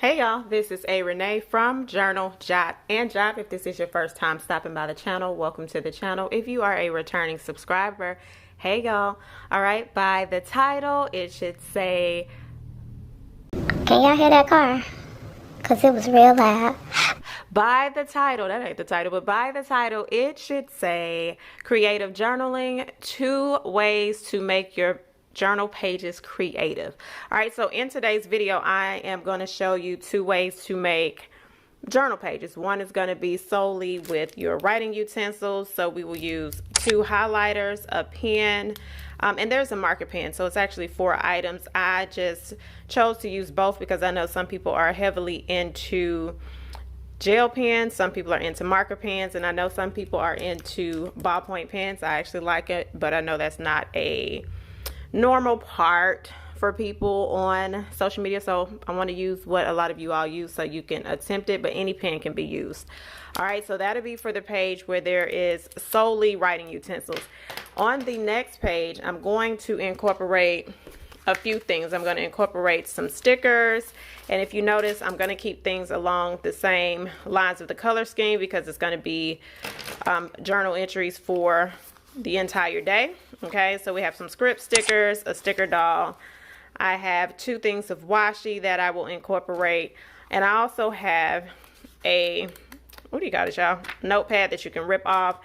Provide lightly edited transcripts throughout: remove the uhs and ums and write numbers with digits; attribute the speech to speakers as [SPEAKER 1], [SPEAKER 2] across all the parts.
[SPEAKER 1] Hey y'all, this is A. Renee from Journal, Jot, and Job. If this is your first time stopping by the channel, welcome to the channel. If you are a returning subscriber, hey y'all. Alright, by the title, it should say...
[SPEAKER 2] Can y'all hear that car? Because it was real loud.
[SPEAKER 1] By the title, that ain't the title, but by the title, it should say Creative Journaling, 2 ways to make your journal pages creative. All right, so in today's video, I am going to show you 2 ways to make journal pages. One is going to be solely with your writing utensils. So we will use 2 highlighters, a pen, and there's a marker pen. So it's actually 4 items. I just chose to use both because I know some people are heavily into gel pens, some people are into marker pens, and I know some people are into ballpoint pens. I actually like it, but I know that's not a normal part for people on social media, so I want to use what a lot of you all use so you can attempt it, but any pen can be used. All right, so that'll be for the page where there is solely writing utensils. On the next page, I'm going to incorporate a few things. I'm going to incorporate some stickers, and if you notice, I'm going to keep things along the same lines of the color scheme because it's going to be journal entries for the entire day. Okay, so we have some script stickers, a sticker doll. I have 2 things of washi that I will incorporate, and I also have a, what do you got it, y'all? Notepad that you can rip off,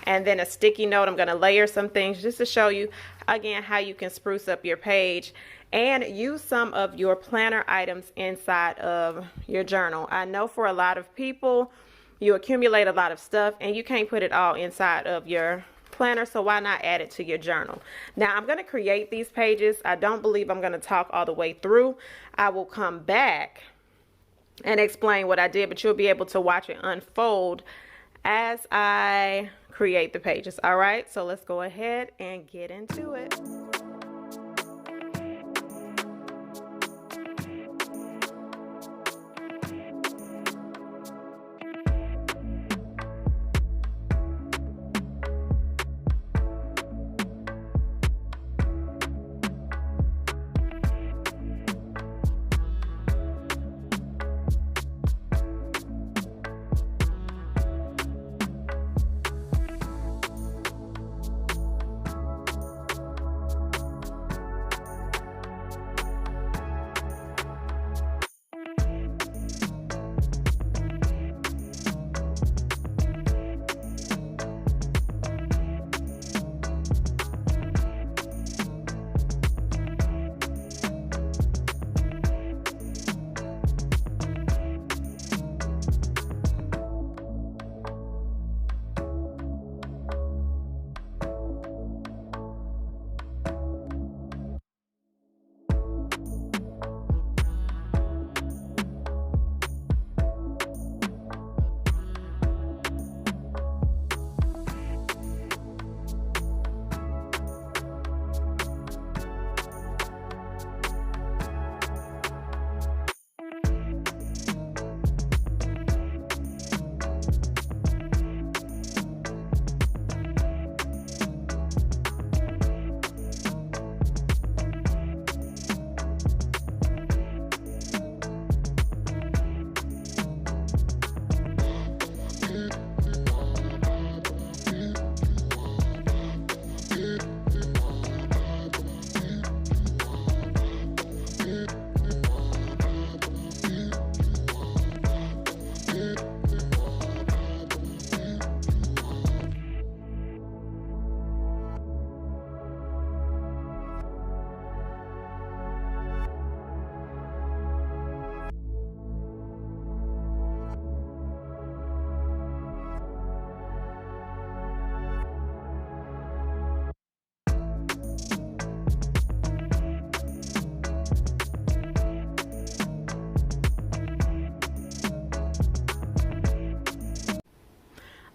[SPEAKER 1] and then a sticky note. I'm going to layer some things just to show you again how you can spruce up your page and use some of your planner items inside of your journal. I know for a lot of people, you accumulate a lot of stuff and you can't put it all inside of your planner, so why not add it to your journal? Now I'm going to create these pages. I don't believe I'm going to talk all the way through. I will come back and explain what I did, but you'll be able to watch it unfold as I create the pages. All right, so let's go ahead and get into it.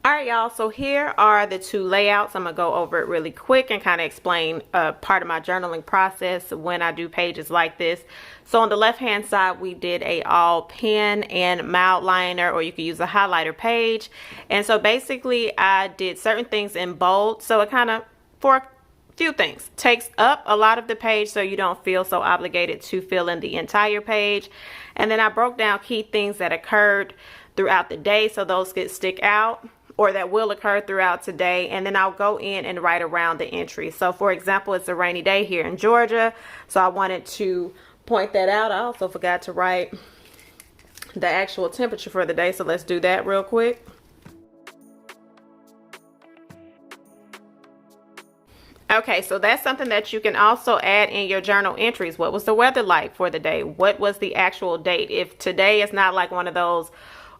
[SPEAKER 1] All right, y'all, so here are the 2 layouts. I'm gonna go over it really quick and kind of explain part of my journaling process when I do pages like this. So on the left hand side, we did a all pen and mild liner, or you could use a highlighter page. And so basically I did certain things in bold, so it kind of, for few things. Takes up a lot of the page so you don't feel so obligated to fill in the entire page. And then I broke down key things that occurred throughout the day, so those could stick out, or that will occur throughout today. And then I'll go in and write around the entry. So for example, it's a rainy day here in Georgia, so I wanted to point that out. I also forgot to write the actual temperature for the day, so let's do that real quick. Okay, so that's something that you can also add in your journal entries. What was the weather like for the day? What was the actual date? If today is not like one of those,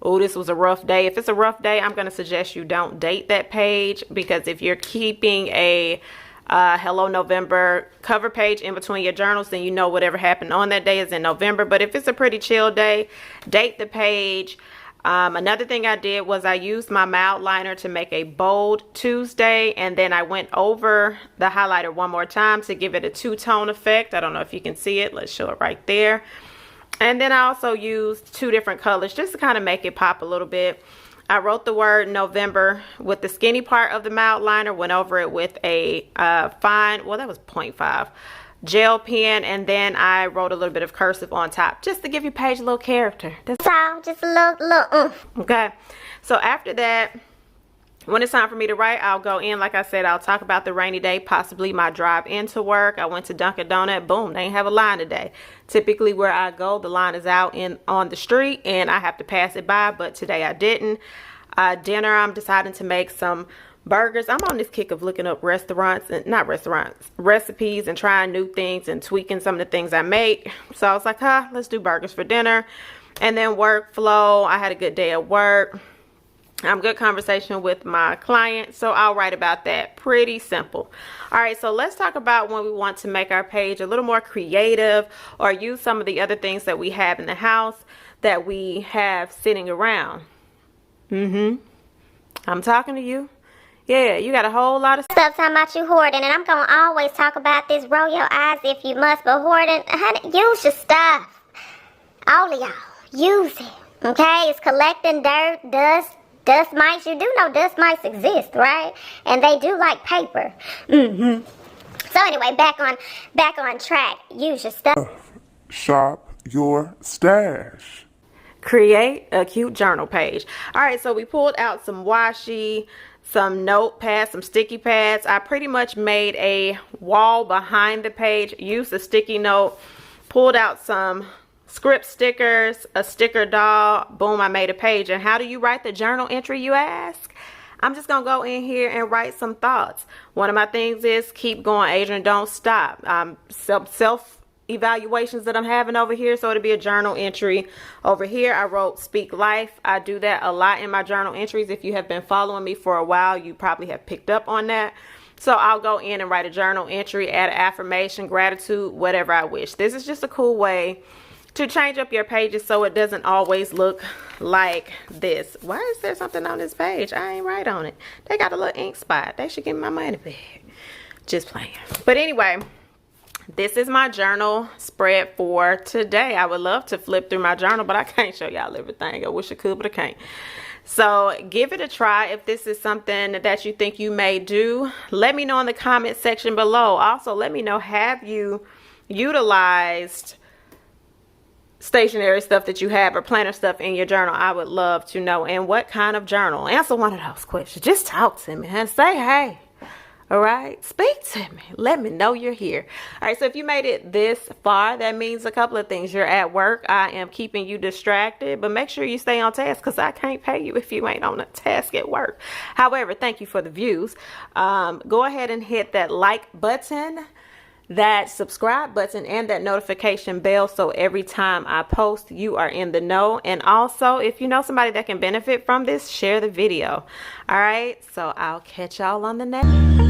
[SPEAKER 1] oh, this was a rough day. If it's a rough day, I'm going to suggest you don't date that page, because if you're keeping a Hello November cover page in between your journals, then you know whatever happened on that day is in November. But if it's a pretty chill day, date the page. Another thing I did was I used my mild liner to make a bold Tuesday, and then I went over the highlighter one more time to give it a two-tone effect. I don't know if you can see it. Let's show it right there. And then I also used two different colors just to kind of make it pop a little bit. I wrote the word November with the skinny part of the mild liner, went over it with a fine, well, that was 0.5 gel pen, and then I wrote a little bit of cursive on top just to give your page a little character. That's
[SPEAKER 2] all, just a little.
[SPEAKER 1] Okay, so after that, when it's time for me to write, I'll go in. Like I said, I'll talk about the rainy day, possibly my drive into work. I went to Dunkin' Donut. Boom, they ain't have a line today. Typically where I go, the line is out on the street and I have to pass it by, but today I didn't. Dinner, I'm deciding to make some burgers. I'm on this kick of looking up recipes and trying new things and tweaking some of the things I make. So I was like, let's do burgers for dinner. And then workflow, I had a good day at work. Good conversation with my client, so I'll write about that. Pretty simple. All right, so let's talk about when we want to make our page a little more creative, or use some of the other things that we have in the house that we have sitting around. I'm talking to you. Yeah, you got a whole lot of
[SPEAKER 2] Stuff talking about you hoarding, and I'm going to always talk about this. Roll your eyes if you must, but hoarding, honey, use your stuff. All of y'all, use it, okay? It's collecting dirt, dust mites. You do know dust mites exist, right? And they do like paper. So anyway, back on track. Use your stuff.
[SPEAKER 3] Shop your stash.
[SPEAKER 1] Create a cute journal page. All right, so we pulled out some washi, some notepads, some sticky pads. I pretty much made a wall behind the page, used a sticky note, pulled out some script stickers, a sticker doll. Boom, I made a page. And how do you write the journal entry, you ask? I'm just gonna go in here and write some thoughts. One of my things is keep going, Adrian, don't stop. Self evaluations that I'm having over here, so it'll be a journal entry. Over here I wrote speak life. I do that a lot in my journal entries. If you have been following me for a while, you probably have picked up on that. So I'll go in and write a journal entry, add an affirmation, gratitude, whatever I wish. This is just a cool way to change up your pages so it doesn't always look like this. Why is there something on this page? I ain't write on it. They got a little ink spot. They should give me my money back. Just playing. But anyway, this is my journal spread for today. I would love to flip through my journal, but I can't show y'all everything. I wish I could, but I can't. So give it a try. If this is something that you think you may do, let me know in the comment section below. Also, let me know, have you utilized stationery stuff that you have or planner stuff in your journal? I would love to know. And what kind of journal? Answer one of those questions. Just talk to me and say, hey. All right, speak to me. Let me know you're here. All right, so if you made it this far, that means a couple of things. You're at work. I am keeping you distracted, but make sure you stay on task, because I can't pay you if you ain't on a task at work. However, thank you for the views. Go ahead and hit that like button, that subscribe button, and that notification bell, so every time I post, you are in the know. And also, if you know somebody that can benefit from this, share the video. All right, so I'll catch y'all on the next.